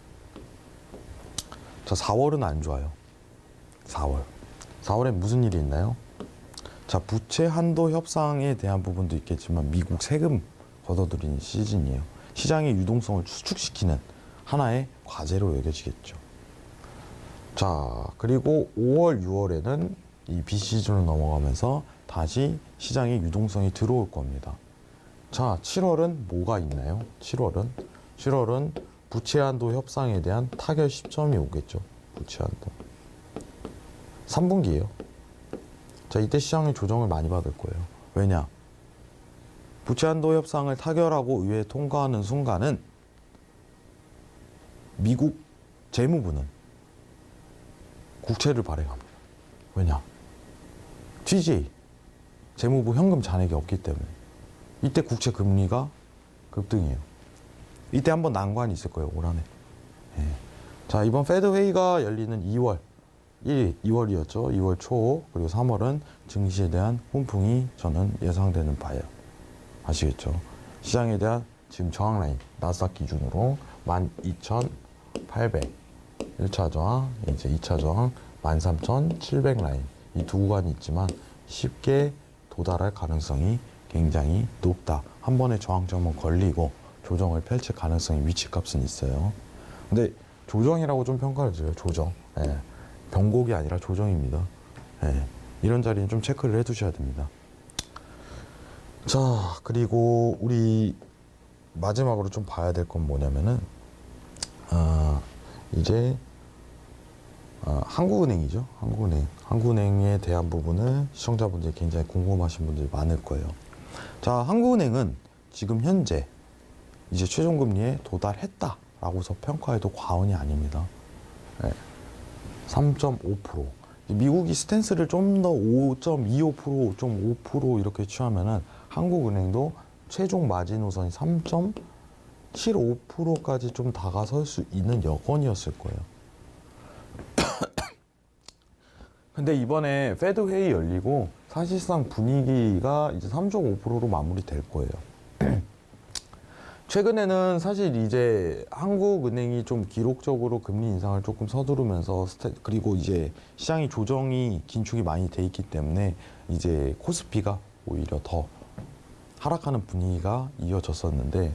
자, 4월은 안 좋아요. 4월엔 무슨 일이 있나요? 자, 부채 한도 협상에 대한 부분도 있겠지만 미국 세금 걷어들이는 시즌이에요. 시장의 유동성을 수축시키는 하나의 과제로 여겨지겠죠. 자, 그리고 5월, 6월에는 이 비시즌으로 넘어가면서 다시 시장의 유동성이 들어올 겁니다. 자, 7월은 뭐가 있나요? 7월은 부채 한도 협상에 대한 타결 시점이 오겠죠. 부채 한도. 3분기예요. 자, 이때 시장의 조정을 많이 받을 거예요. 왜냐? 부채 한도 협상을 타결하고 의회에 통과하는 순간은 미국 재무부는 국채를 발행합니다. 왜냐? TJ 재무부 현금 잔액이 없기 때문에 이때 국채 금리가 급등해요. 이때 한번 난관이 있을 거예요, 올 한해. 예. 자, 이번 페드 회의가 열리는 2월 1일, 2월이었죠. 2월 초, 그리고 3월은 증시에 대한 훈풍이 저는 예상되는 바예요. 아시겠죠? 시장에 대한 지금 저항 라인, 나스닥 기준으로 12,800 1차 저항, 이제 2차 저항 13,700 라인, 이 두 구간이 있지만 쉽게 도달할 가능성이 굉장히 높다. 한 번에 저항점은 걸리고 조정을 펼칠 가능성이 위치값은 있어요. 근데 조정이라고 좀 평가를 드려요. 조정. 예. 변곡이 아니라 조정입니다. 예. 이런 자리는 좀 체크를 해두셔야 됩니다. 자, 그리고 우리 마지막으로 좀 봐야 될 건 뭐냐면은 이제 한국은행이죠. 한국은행에 대한 부분을 시청자분들이 굉장히 궁금하신 분들이 많을 거예요. 자, 한국은행은 지금 현재 이제 최종금리에 도달했다라고서 평가해도 과언이 아닙니다. 네. 3.5%. 미국이 스탠스를 좀 더 5.25%, 5% 이렇게 취하면은 한국은행도 최종 마지노선이 3.75%까지 좀 다가설 수 있는 여건이었을 거예요. 근데 이번에 페드 회의 열리고 사실상 분위기가 이제 3.5%로 마무리될 거예요. 최근에는 사실 이제 한국은행이 좀 기록적으로 금리 인상을 조금 서두르면서 그리고 이제 시장이 조정이 긴축이 많이 돼 있기 때문에 이제 코스피가 오히려 더 하락하는 분위기가 이어졌었는데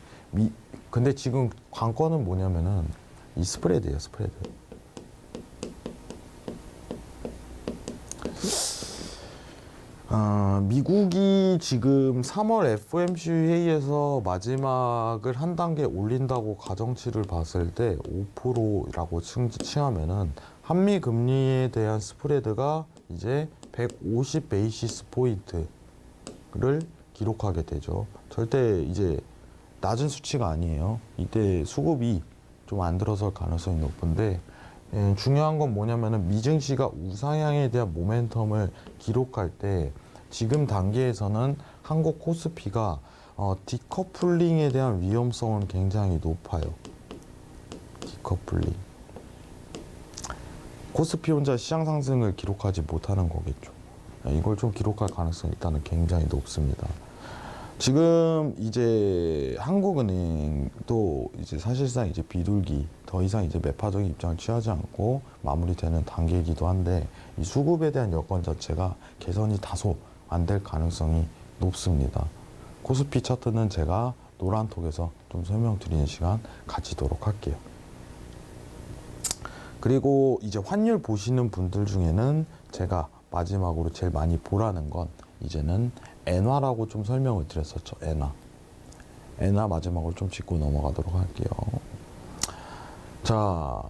근데 지금 관건은 뭐냐면은 이 스프레드예요, 스프레드. 미국이 지금 3월 FOMC 회의에서 마지막을 한 단계 올린다고 가정치를 봤을 때 5%라고 칭하면은 한미 금리에 대한 스프레드가 이제 150 베이시스 포인트를 기록하게 되죠. 절대 이제 낮은 수치가 아니에요. 이때 수급이 좀 안 들어설 가능성이 높은데 중요한 건 뭐냐면은 미증시가 우상향에 대한 모멘텀을 기록할 때 지금 단계에서는 한국 코스피가 디커플링에 대한 위험성은 굉장히 높아요. 디커플링. 코스피 혼자 시장 상승을 기록하지 못하는 거겠죠. 이걸 좀 기록할 가능성이 일단은 굉장히 높습니다. 지금 이제 한국은행도 이제 사실상 이제 비둘기 더 이상 이제 매파적인 입장을 취하지 않고 마무리되는 단계이기도 한데 이 수급에 대한 여건 자체가 개선이 다소 안 될 가능성이 높습니다. 코스피 차트는 제가 노란톡에서 좀 설명드리는 시간 가지도록 할게요. 그리고 이제 환율 보시는 분들 중에는 제가 마지막으로 제일 많이 보라는 건 이제는 엔화라고 좀 설명을 드렸었죠. 엔화 마지막으로 좀 짚고 넘어가도록 할게요. 자,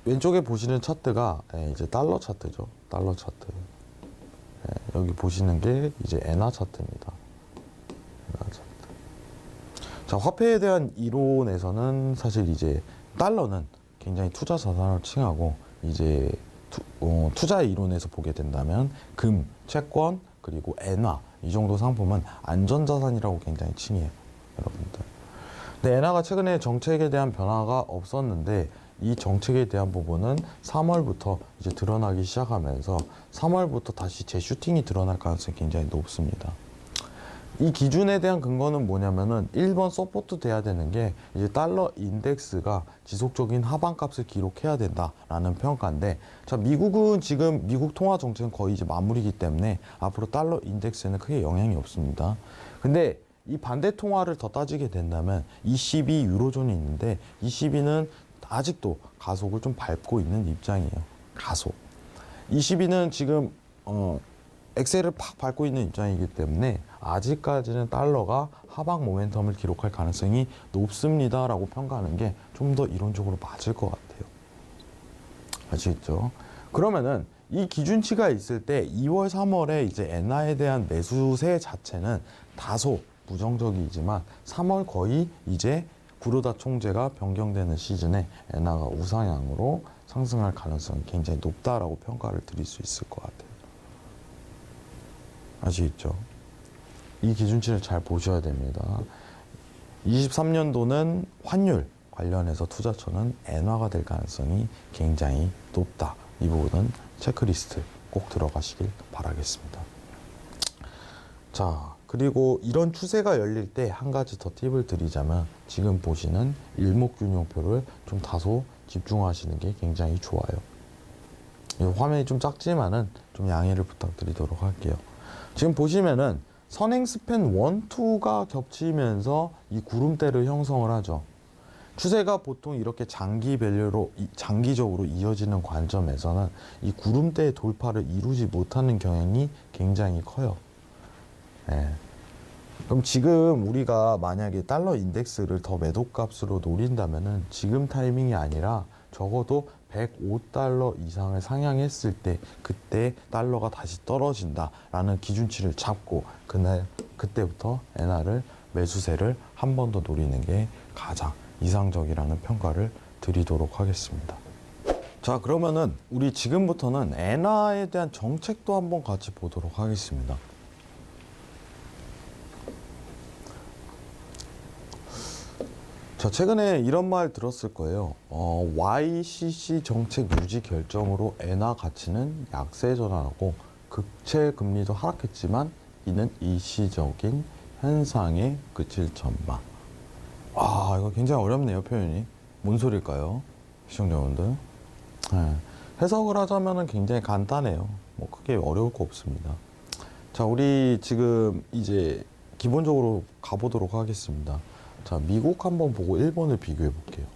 왼쪽에 보시는 차트가 이제 달러 차트죠. 달러 차트. 여기 보시는 게 이제 엔화 차트입니다. 엔화 차트. 자, 화폐에 대한 이론에서는 사실 이제 달러는 굉장히 투자 자산을 칭하고 이제 투자 이론에서 보게 된다면 금, 채권, 그리고 엔화 이 정도 상품은 안전자산이라고 굉장히 칭해요, 여러분들. 근데 엔화가 최근에 정책에 대한 변화가 없었는데 이 정책에 대한 부분은 3월부터 이제 드러나기 시작하면서 3월부터 다시 재슈팅이 드러날 가능성이 굉장히 높습니다. 이 기준에 대한 근거는 뭐냐면은 1번 서포트 돼야 되는 게 이제 달러 인덱스가 지속적인 하방값을 기록해야 된다라는 평가인데, 자, 미국은 지금 미국 통화 정책은 거의 이제 마무리이기 때문에 앞으로 달러 인덱스에는 크게 영향이 없습니다. 근데 이 반대 통화를 더 따지게 된다면 ECB 유로존이 있는데 ECB는 아직도 가속을 좀 밟고 있는 입장이에요. 가속. ECB는 지금 엑셀을 팍 밟고 있는 입장이기 때문에 아직까지는 달러가 하방 모멘텀을 기록할 가능성이 높습니다라고 평가하는 게 좀 더 이론적으로 맞을 것 같아요. 아시겠죠? 그러면은 이 기준치가 있을 때 2월, 3월에 이제 엔화에 대한 매수세 자체는 다소 부정적이지만 3월 거의 이제 구로다 총재가 변경되는 시즌에 엔화가 우상향으로 상승할 가능성이 굉장히 높다라고 평가를 드릴 수 있을 것 같아요. 아시겠죠? 이 기준치를 잘 보셔야 됩니다. 23년도는 환율 관련해서 투자처는 엔화가 될 가능성이 굉장히 높다. 이 부분은 체크리스트 꼭 들어가시길 바라겠습니다. 자, 그리고 이런 추세가 열릴 때 한 가지 더 팁을 드리자면 지금 보시는 일목균형표를 좀 다소 집중하시는 게 굉장히 좋아요. 이 화면이 좀 작지만은 좀 양해를 부탁드리도록 할게요. 지금 보시면은 선행 스팬 1, 2가 겹치면서 이 구름대를 형성을 하죠. 추세가 보통 이렇게 장기 밸류로 장기적으로 이어지는 관점에서는 이 구름대의 돌파를 이루지 못하는 경향이 굉장히 커요. 네. 그럼 지금 우리가 만약에 달러 인덱스를 더 매도값으로 노린다면은 지금 타이밍이 아니라 적어도 105달러 이상을 상향했을 때 그때 달러가 다시 떨어진다라는 기준치를 잡고 그때부터 엔화를 매수세를 한 번 더 노리는 게 가장 이상적이라는 평가를 드리도록 하겠습니다. 자, 그러면은 우리 지금부터는 엔화에 대한 정책도 한번 같이 보도록 하겠습니다. 자, 최근에 이런 말 들었을 거예요. YCC 정책 유지 결정으로 엔화 가치는 약세 전환하고 국채 금리도 하락했지만 이는 일시적인 현상에 그칠 전망. 아, 이거 굉장히 어렵네요, 표현이. 뭔 소릴까요, 시청자분들? 네. 해석을 하자면은 굉장히 간단해요. 뭐 크게 어려울 거 없습니다. 자, 우리 지금 이제 기본적으로 가보도록 하겠습니다. 자, 미국 한번 보고 일본을 비교해 볼게요.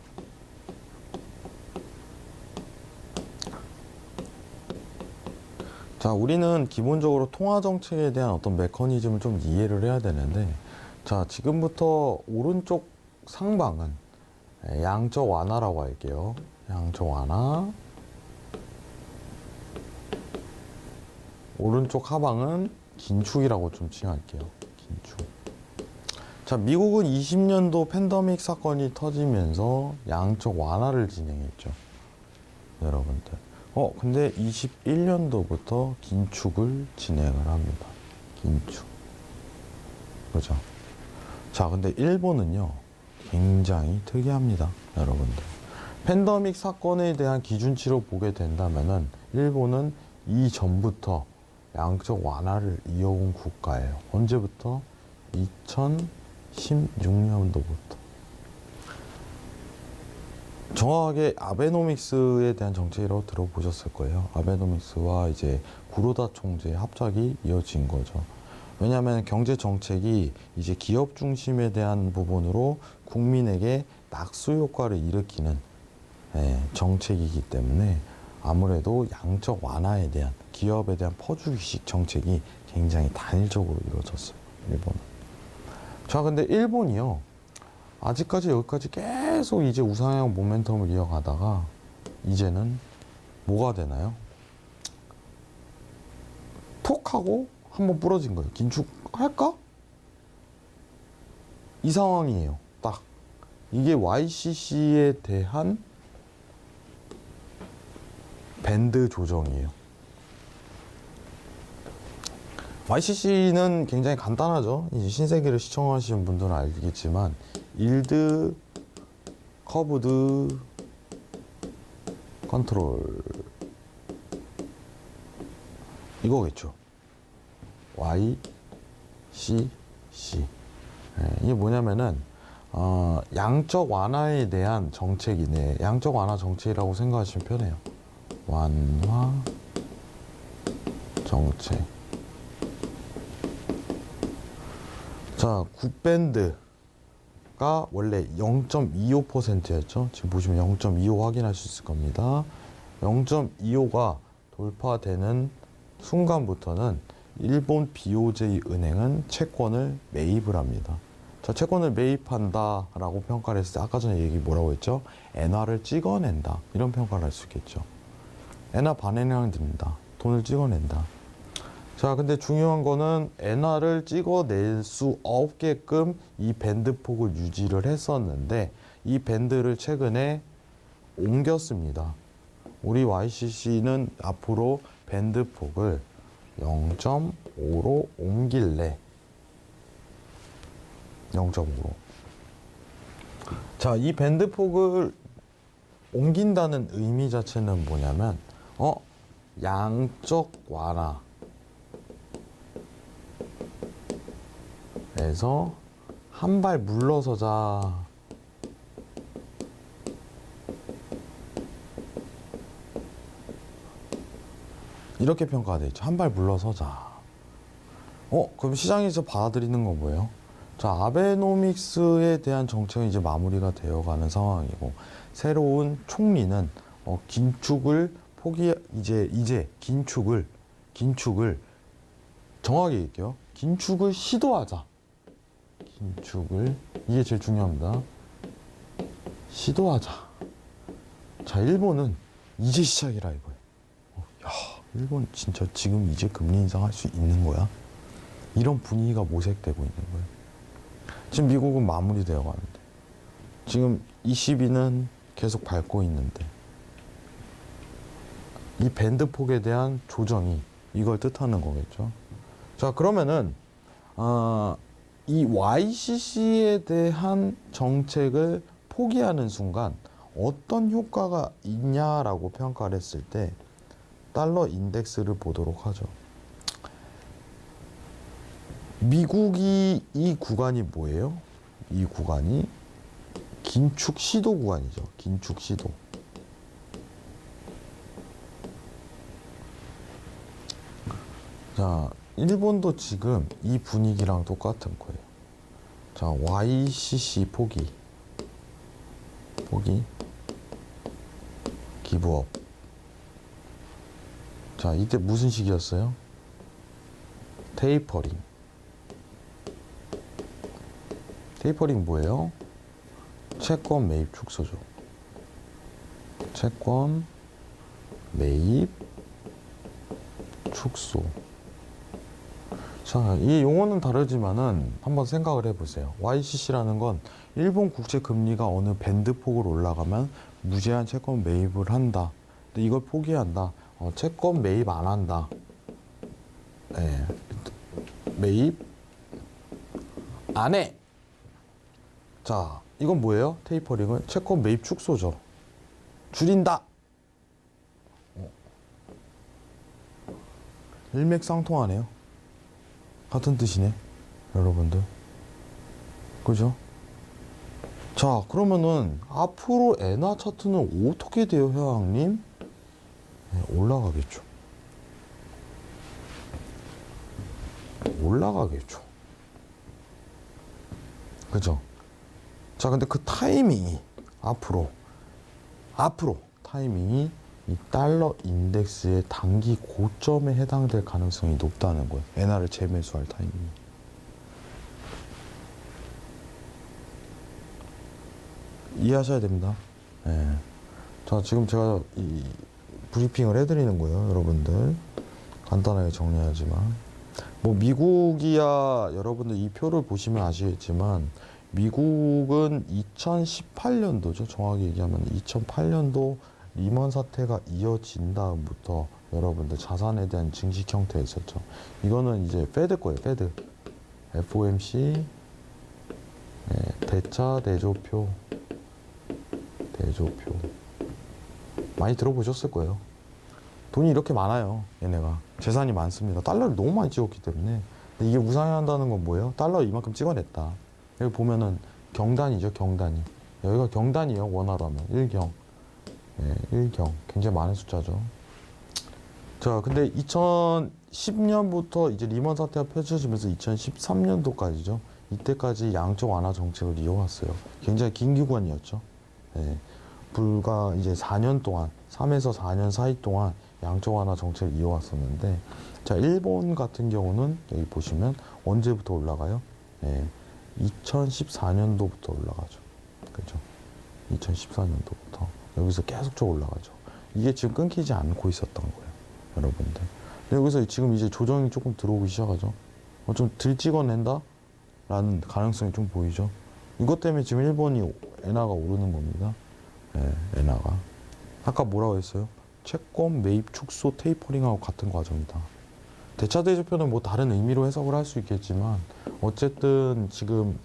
자, 우리는 기본적으로 통화 정책에 대한 어떤 메커니즘을 좀 이해를 해야 되는데, 자, 지금부터 오른쪽 상방은 양적 완화라고 할게요. 양적 완화. 오른쪽 하방은 긴축이라고 좀 칭할게요. 긴축. 자, 미국은 20년도 팬데믹 사건이 터지면서 양적 완화를 진행했죠, 여러분들. 근데 21년도부터 긴축을 진행을 합니다. 긴축. 그죠? 자, 근데 일본은요, 굉장히 특이합니다, 여러분들. 팬데믹 사건에 대한 기준치로 보게 된다면은 일본은 이전부터 양적 완화를 이어온 국가예요. 언제부터? 2016년도부터. 정확하게 아베노믹스에 대한 정책이라고 들어보셨을 거예요. 아베노믹스와 이제 구로다 총재의 합작이 이어진 거죠. 왜냐하면 경제 정책이 이제 기업 중심에 대한 부분으로 국민에게 낙수 효과를 일으키는 정책이기 때문에 아무래도 양적 완화에 대한 기업에 대한 퍼주기식 정책이 굉장히 단일적으로 이루어졌어요, 일본은. 자, 근데 일본이요, 아직까지 여기까지 계속 이제 우상향 모멘텀을 이어가다가 이제는 뭐가 되나요? 톡 하고 한번 부러진 거예요. 긴축할까? 이 상황이에요. 딱 이게 YCC에 대한 밴드 조정이에요. YCC는 굉장히 간단하죠. 이제 신세계를 시청하시는 분들은 알겠지만 일드, 커브드, 컨트롤 이거겠죠. Y, C, C. 이게 뭐냐면은 양적 완화에 대한 정책이네. 양적 완화 정책이라고 생각하시면 편해요. 완화 정책. 자, 굿밴드가 원래 0.25%였죠. 지금 보시면 0.25 확인할 수 있을 겁니다. 0.25가 돌파되는 순간부터는 일본 BOJ 은행은 채권을 매입을 합니다. 자, 채권을 매입한다라고 평가를 했을 때 아까 전에 얘기 뭐라고 했죠? 엔화를 찍어낸다. 이런 평가를 할 수 있겠죠. 엔화 반환량 듭니다. 돈을 찍어낸다. 자, 근데 중요한 거는 엔화를 찍어낼 수 없게끔 이 밴드 폭을 유지를 했었는데 이 밴드를 최근에 옮겼습니다. 우리 YCC는 앞으로 밴드 폭을 0.5로 옮길래 0.5로. 자, 이 밴드 폭을 옮긴다는 의미 자체는 뭐냐면 양적 완화에서 한 발 물러서자. 이렇게 평가가 되어 있죠. 한 발 물러서자. 그럼 시장에서 받아들이는 건 뭐예요? 자, 아베노믹스에 대한 정책은 이제 마무리가 되어가는 상황이고 새로운 총리는 긴축을 이제 긴축을 정확히 얘기할게요. 긴축을 시도하자. 긴축을 이게 제일 중요합니다. 시도하자. 자, 일본은 이제 시작이라 이거예요. 야, 일본 진짜 지금 이제 금리 인상할 수 있는 거야? 이런 분위기가 모색되고 있는 거예요. 지금 미국은 마무리되어 가는데 지금 ECB는 계속 밟고 있는데 이 밴드 폭에 대한 조정이 이걸 뜻하는 거겠죠. 자, 그러면은 이 YCC에 대한 정책을 포기하는 순간 어떤 효과가 있냐라고 평가를 했을 때 달러 인덱스를 보도록 하죠. 미국이 이 구간이 뭐예요? 이 구간이 긴축 시도 구간이죠. 긴축 시도. 자, 일본도 지금 이 분위기랑 똑같은 거예요. 자, YCC 포기 기부업. 자, 이때 무슨 시기였어요? 테이퍼링 뭐예요? 채권 매입 축소죠. 채권 매입 축소. 자, 이 용어는 다르지만은 한번 생각을 해보세요. YCC라는 건 일본 국채 금리가 어느 밴드 폭으로 올라가면 무제한 채권 매입을 한다. 근데 이걸 포기한다. 채권 매입 안 한다. 네. 매입 안 해. 자, 이건 뭐예요? 테이퍼링은 채권 매입 축소죠. 줄인다. 일맥상통하네요. 같은 뜻이네, 여러분들. 그죠? 자, 그러면은 앞으로 엔화 차트는 어떻게 돼요, 회왕님? 네, 올라가겠죠. 그죠? 자, 근데 그 타이밍이 앞으로 타이밍이 이 달러 인덱스의 단기 고점에 해당될 가능성이 높다는 거예요. 엔화를 재매수할 타이밍이. 이해하셔야 됩니다. 네. 자, 지금 제가 이 브리핑을 해드리는 거예요, 여러분들. 간단하게 정리하지만. 뭐 미국이야 여러분들 이 표를 보시면 아시겠지만 미국은 2018년도죠. 정확히 얘기하면 2008년도 리먼 사태가 이어진 다음부터 여러분들 자산에 대한 증식 형태가 있었죠. 이거는 이제 페드 거예요. 페드. FOMC 대차 대조표 많이 들어보셨을 거예요. 돈이 이렇게 많아요. 얘네가 재산이 많습니다. 달러를 너무 많이 찍었기 때문에. 근데 이게 우상향한다는 건 뭐예요? 달러 이만큼 찍어냈다. 여기 보면은 경단이죠. 경단이. 여기가 경단이에요. 원화로 하면 1경. 1경. 굉장히 많은 숫자죠. 자, 근데 2010년부터 이제 리먼 사태가 펼쳐지면서 2013년도까지죠. 이때까지 양적 완화 정책을 이어왔어요. 굉장히 긴 기간이었죠. 불과 이제 4년 동안, 3에서 4년 사이 동안 양적 완화 정책을 이어왔었는데, 자, 일본 같은 경우는 여기 보시면 언제부터 올라가요? 2014년도부터 올라가죠. 그죠? 2014년도부터. 여기서 계속 올라가죠. 이게 지금 끊기지 않고 있었던 거예요. 여러분들. 여기서 지금 이제 조정이 조금 들어오기 시작하죠. 좀 들 찍어낸다? 라는 가능성이 좀 보이죠. 이것 때문에 지금 일본이 엔화가 오르는 겁니다. 엔화가. 아까 뭐라고 했어요? 채권 매입 축소 테이퍼링하고 같은 과정이다. 대차 대조표는 뭐 다른 의미로 해석을 할 수 있겠지만 어쨌든 지금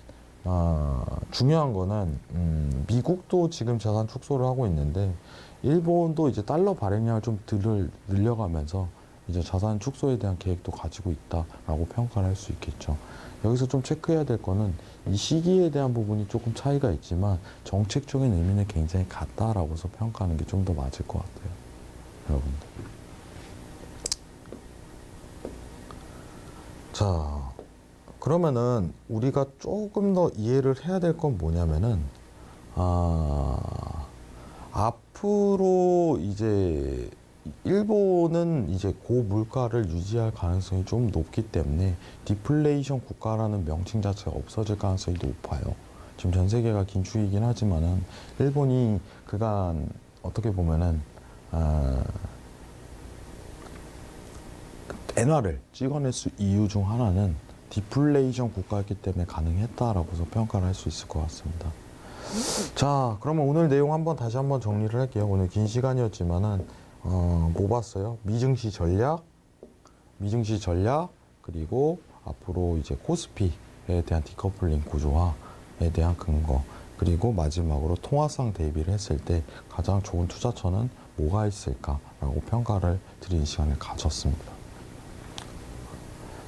중요한 거는 미국도 지금 자산 축소를 하고 있는데 일본도 이제 달러 발행량을 좀 늘려가면서 이제 자산 축소에 대한 계획도 가지고 있다라고 평가를 할 수 있겠죠. 여기서 좀 체크해야 될 거는 이 시기에 대한 부분이 조금 차이가 있지만 정책적인 의미는 굉장히 같다라고서 평가하는 게 좀 더 맞을 것 같아요. 여러분들. 자, 그러면은 우리가 조금 더 이해를 해야 될 건 뭐냐면은 앞으로 이제 일본은 이제 고물가를 유지할 가능성이 좀 높기 때문에 디플레이션 국가라는 명칭 자체가 없어질 가능성이 높아요. 지금 전 세계가 긴축이긴 하지만은 일본이 그간 어떻게 보면은 엔화를 찍어낼 수 이유 중 하나는 디플레이션 국가였기 때문에 가능했다라고서 평가를 할 수 있을 것 같습니다. 자, 그러면 오늘 내용 다시 한번 정리를 할게요. 오늘 긴 시간이었지만은 뭐 봤어요? 미증시 전략, 그리고 앞으로 이제 코스피에 대한 디커플링 구조화에 대한 근거, 그리고 마지막으로 통화상 대비를 했을 때 가장 좋은 투자처는 뭐가 있을까라고 평가를 드리는 시간을 가졌습니다.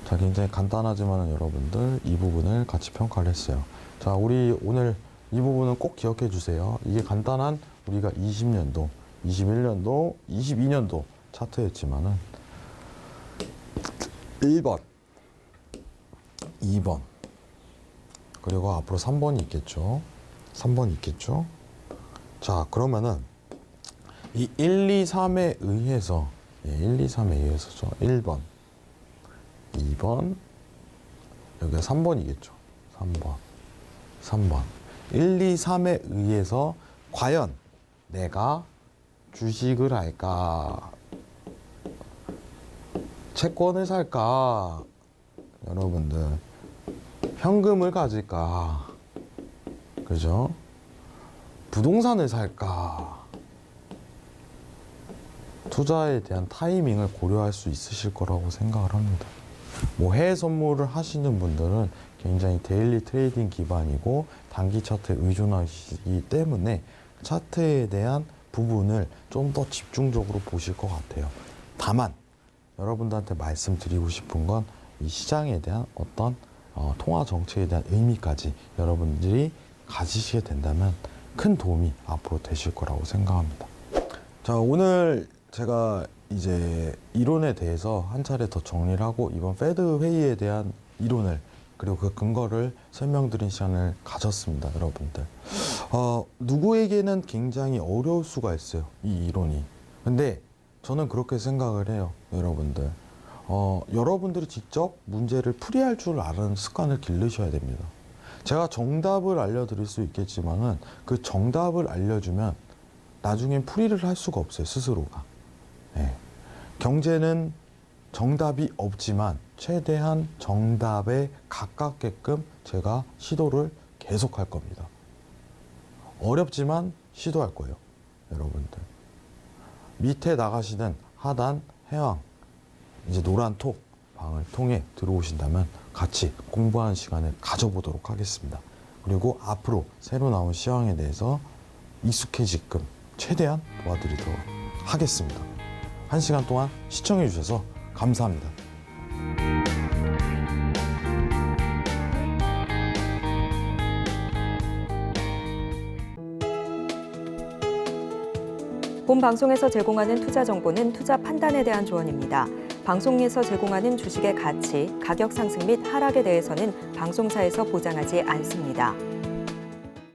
자, 굉장히 간단하지만 여러분들 이 부분을 같이 평가를 했어요. 자, 우리 오늘 이 부분은 꼭 기억해 주세요. 이게 간단한 우리가 20년도, 21년도, 22년도 차트였지만은 1번, 2번, 그리고 앞으로 3번이 있겠죠. 3번이 있겠죠. 자, 그러면은 이 1, 2, 3에 의해서 1, 2, 3에 의해서죠. 1번, 2번, 여기가 3번이겠죠. 3번. 1, 2, 3에 의해서 과연 내가 주식을 할까? 채권을 살까? 여러분들, 현금을 가질까? 그죠? 부동산을 살까? 투자에 대한 타이밍을 고려할 수 있으실 거라고 생각을 합니다. 뭐 해외 선물을 하시는 분들은 굉장히 데일리 트레이딩 기반이고 단기 차트에 의존하시기 때문에 차트에 대한 부분을 좀 더 집중적으로 보실 것 같아요. 다만 여러분들한테 말씀드리고 싶은 건 이 시장에 대한 어떤 통화 정책에 대한 의미까지 여러분들이 가지시게 된다면 큰 도움이 앞으로 되실 거라고 생각합니다. 자, 오늘 제가 이제 이론에 대해서 한 차례 더 정리를 하고 이번 페드 회의에 대한 이론을 그리고 그 근거를 설명드린 시간을 가졌습니다. 여러분들, 누구에게는 굉장히 어려울 수가 있어요, 이 이론이. 근데 저는 그렇게 생각을 해요. 여러분들, 여러분들이 직접 문제를 풀이할 줄 아는 습관을 기르셔야 됩니다. 제가 정답을 알려드릴 수 있겠지만은 그 정답을 알려주면 나중엔 풀이를 할 수가 없어요, 스스로가. 경제는 정답이 없지만 최대한 정답에 가깝게끔 제가 시도를 계속할 겁니다. 어렵지만 시도할 거예요, 여러분들. 밑에 나가시는 하단 해왕 이제 노란 톡 방을 통해 들어오신다면 같이 공부하는 시간을 가져보도록 하겠습니다. 그리고 앞으로 새로 나온 시황에 대해서 익숙해지게끔 최대한 도와드리도록 하겠습니다. 1시간 동안 시청해 주셔서 감사합니다. 본 방송에서 제공하는 투자 정보는 투자 판단에 대한 조언입니다. 방송에서 제공하는 주식의 가치, 가격 상승 및 하락에 대해서는 방송사에서 보장하지 않습니다.